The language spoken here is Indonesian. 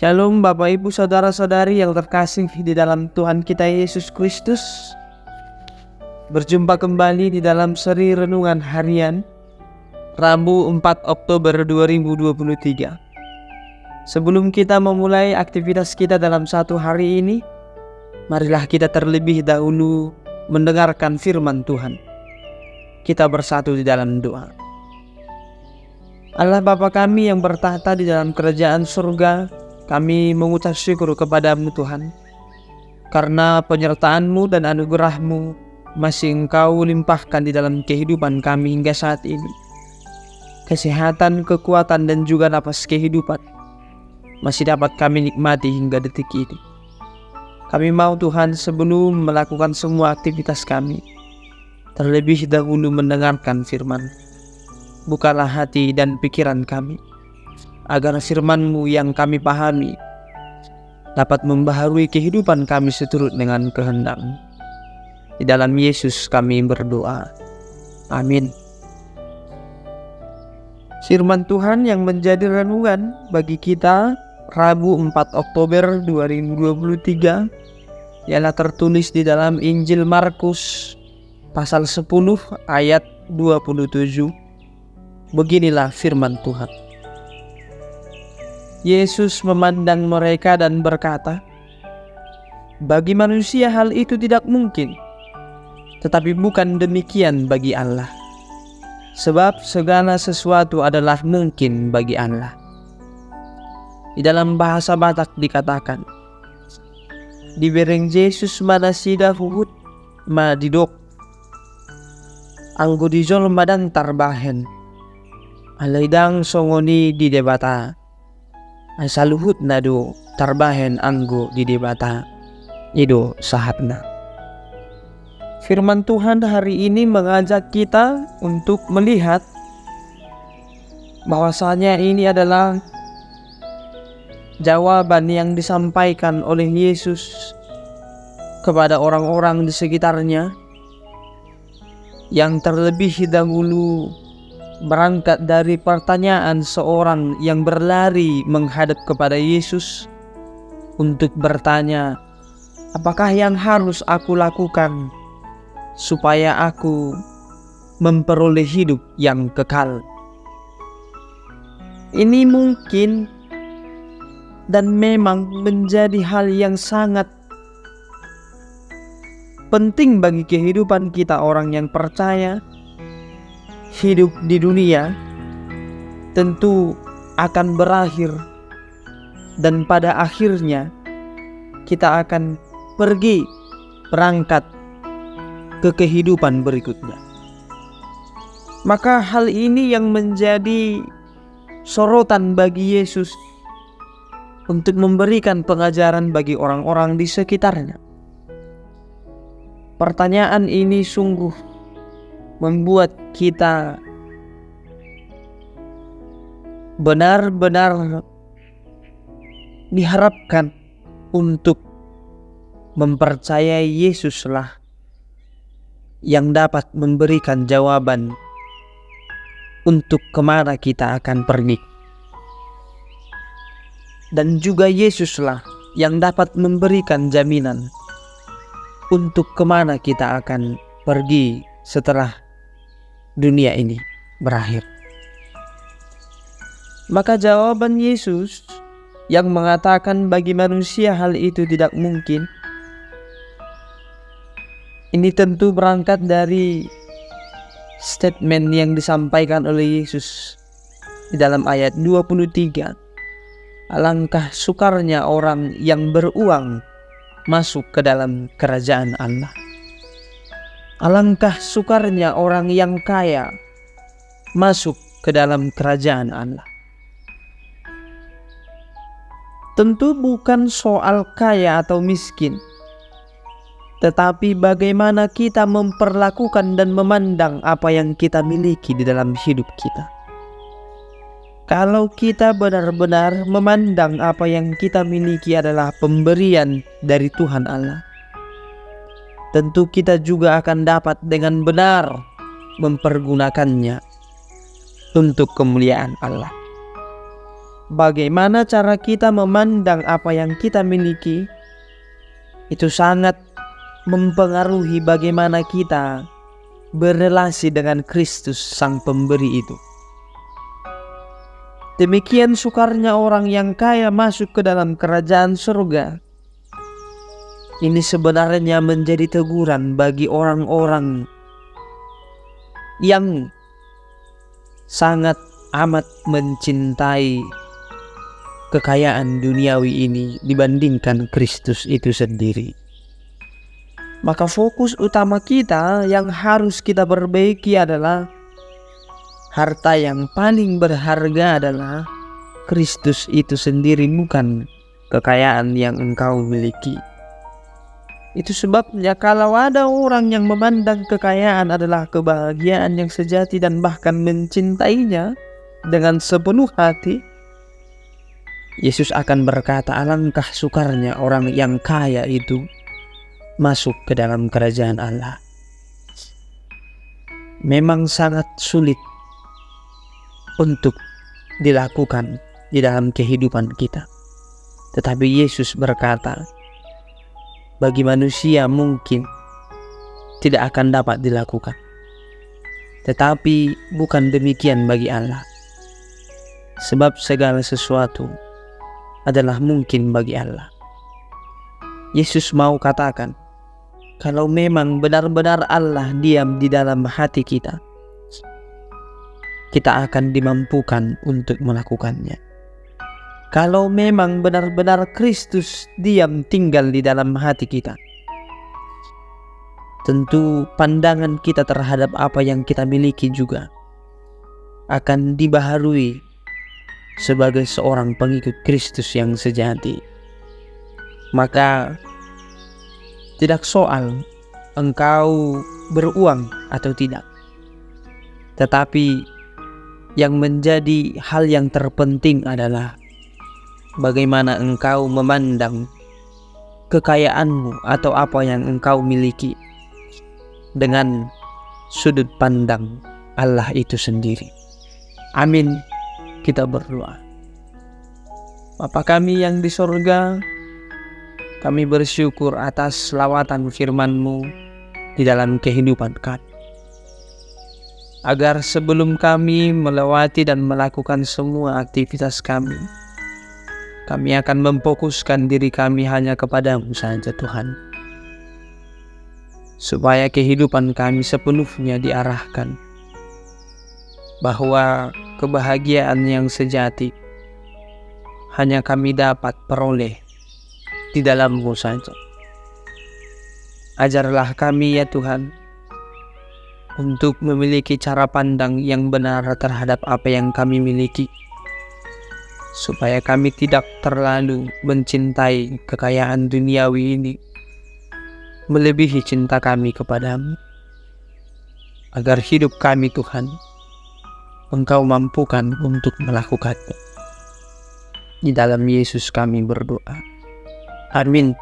Shalom Bapak Ibu Saudara-saudari yang terkasih di dalam Tuhan kita Yesus Kristus. Berjumpa kembali di dalam seri renungan harian Rabu 4 Oktober 2023. Sebelum kita memulai aktivitas kita dalam satu hari ini, marilah kita terlebih dahulu mendengarkan firman Tuhan. Kita bersatu di dalam doa. Allah Bapa kami yang bertahta di dalam kerajaan surga, kami mengucap syukur kepadamu Tuhan, karena penyertaan-Mu dan anugerah-Mu masih Engkau limpahkan di dalam kehidupan kami hingga saat ini. Kesehatan, kekuatan, dan juga napas kehidupan masih dapat kami nikmati hingga detik ini. Kami mau Tuhan, sebelum melakukan semua aktivitas kami, terlebih dahulu mendengarkan firman. Bukalah hati dan pikiran kami, agar firman-Mu yang kami pahami dapat membaharui kehidupan kami seturut dengan kehendak-Mu. Di dalam Yesus kami berdoa. Amin. Firman Tuhan yang menjadi renungan bagi kita Rabu 4 Oktober 2023 ialah tertulis di dalam Injil Markus pasal 10 ayat 27. Beginilah firman Tuhan. Yesus memandang mereka dan berkata, "Bagi manusia hal itu tidak mungkin, tetapi bukan demikian bagi Allah. Sebab segala sesuatu adalah mungkin bagi Allah." Di dalam bahasa Batak dikatakan, "Dibereng Yesus mana sida huhut ma didok, anggo dijol madang tarbahen, alaidang songoni di debata. Asaluhut nado tarbahen anggo di debata, ido sahatna." Firman Tuhan hari ini mengajak kita untuk melihat bahwasanya ini adalah jawaban yang disampaikan oleh Yesus kepada orang-orang di sekitarnya yang terlebih dahulu berangkat dari pertanyaan seorang yang berlari menghadap kepada Yesus untuk bertanya, "Apakah yang harus aku lakukan supaya aku memperoleh hidup yang kekal?" Ini mungkin dan memang menjadi hal yang sangat penting bagi kehidupan kita orang yang percaya. Hidup di dunia tentu akan berakhir, dan pada akhirnya kita akan pergi berangkat ke kehidupan berikutnya. Maka hal ini yang menjadi sorotan bagi Yesus untuk memberikan pengajaran bagi orang-orang di sekitarnya. Pertanyaan ini sungguh membuat kita benar-benar diharapkan untuk mempercayai Yesuslah yang dapat memberikan jawaban untuk kemana kita akan pergi. Dan juga Yesuslah yang dapat memberikan jaminan untuk kemana kita akan pergi setelah dunia ini berakhir. Maka jawaban Yesus yang mengatakan bagi manusia hal itu tidak mungkin, ini tentu berangkat dari statement yang disampaikan oleh Yesus di dalam ayat 23. Alangkah sukarnya orang yang beruang masuk ke dalam kerajaan Allah. Alangkah sukarnya orang yang kaya masuk ke dalam kerajaan Allah. Tentu bukan soal kaya atau miskin, tetapi bagaimana kita memperlakukan dan memandang apa yang kita miliki di dalam hidup kita. Kalau kita benar-benar memandang apa yang kita miliki adalah pemberian dari Tuhan Allah, tentu kita juga akan dapat dengan benar mempergunakannya untuk kemuliaan Allah. bagaimana cara kita memandang apa yang kita miliki, itu sangat mempengaruhi bagaimana kita berrelasi dengan Kristus Sang Pemberi itu. Demikian sukarnya orang yang kaya masuk ke dalam kerajaan surga. Ini sebenarnya menjadi teguran bagi orang-orang yang sangat amat mencintai kekayaan duniawi ini dibandingkan Kristus itu sendiri. Maka fokus utama kita yang harus kita perbaiki adalah harta yang paling berharga adalah Kristus itu sendiri, bukan kekayaan yang engkau miliki. Itu sebabnya kalau ada orang yang memandang kekayaan adalah kebahagiaan yang sejati dan bahkan mencintainya dengan sepenuh hati, Yesus akan berkata, alangkah sukarnya orang yang kaya itu masuk ke dalam kerajaan Allah. Memang sangat sulit untuk dilakukan di dalam kehidupan kita. Tetapi Yesus berkata, bagi manusia mungkin tidak akan dapat dilakukan. Tetapi bukan demikian bagi Allah. Sebab segala sesuatu adalah mungkin bagi Allah. Yesus mau katakan, kalau memang benar-benar Allah diam di dalam hati kita, kita akan dimampukan untuk melakukannya. Kalau memang benar-benar Kristus diam tinggal di dalam hati kita, tentu pandangan kita terhadap apa yang kita miliki juga akan dibaharui sebagai seorang pengikut Kristus yang sejati. Maka tidak soal engkau beruang atau tidak, tetapi yang menjadi hal yang terpenting adalah bagaimana engkau memandang kekayaanmu atau apa yang engkau miliki dengan sudut pandang Allah itu sendiri. Amin. Kita berdoa. Bapa kami yang di sorga, kami bersyukur atas lawatan firman-Mu di dalam kehidupan kami. Agar sebelum kami melewati dan melakukan semua aktivitas kami akan memfokuskan diri kami hanya kepada-Mu saja Tuhan. Supaya kehidupan kami sepenuhnya diarahkan bahwa kebahagiaan yang sejati hanya kami dapat peroleh di dalam-Mu saja. Ajarlah kami ya Tuhan untuk memiliki cara pandang yang benar terhadap apa yang kami miliki, supaya kami tidak terlalu mencintai kekayaan duniawi ini melebihi cinta kami kepadamu. Agar hidup kami Tuhan Engkau mampukan untuk melakukannya. Di dalam Yesus kami berdoa. Amin.